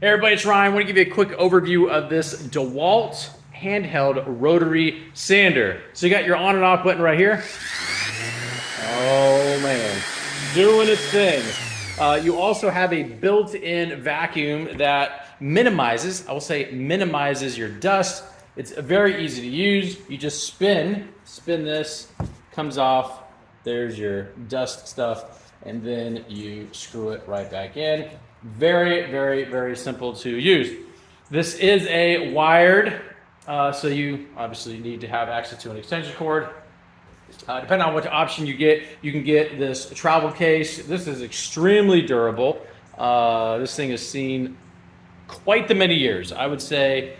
Hey everybody, it's Ryan. I want to give you a quick overview of this Dewalt handheld rotary sander. So you got your on and off button right here. Oh man, doing its thing. You also have a built-in vacuum that minimizes, I will say minimizes your dust. It's very easy to use. You just spin this, comes off, there's your dust stuff, and then you screw it right back in. Very, very, very simple to use. This is a wired, so you obviously need to have access to an extension cord. Depending on what option you can get this travel case. This is extremely durable. This thing has seen quite the many years. I would say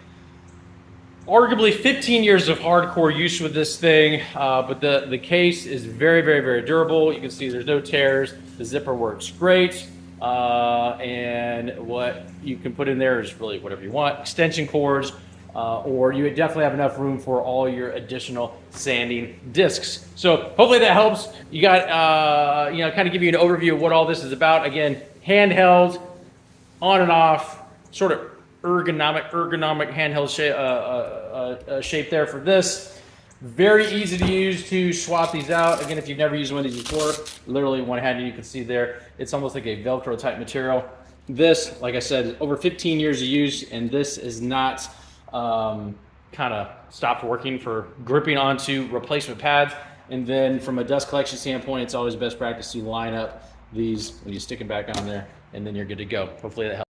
arguably 15 years of hardcore use with this thing, but the case is very, very, very durable. You can see there's no tears. The zipper works great. And what you can put in there is really whatever you want. Extension cords, or you definitely have enough room for all your additional sanding discs. So hopefully that helps. You got, kind of give you an overview of what all this is about. Again, handheld, on and off, sort of ergonomic handheld shape there for this. Very easy to use to swap these out. Again, if you've never used one of these before, literally one-handed, you can see there, it's almost like a Velcro type material. This, like I said, is over 15 years of use, and this is not kind of stopped working for gripping onto replacement pads. And then from a dust collection standpoint, it's always best practice to line up these when you stick them back on there, and then you're good to go. Hopefully that helps.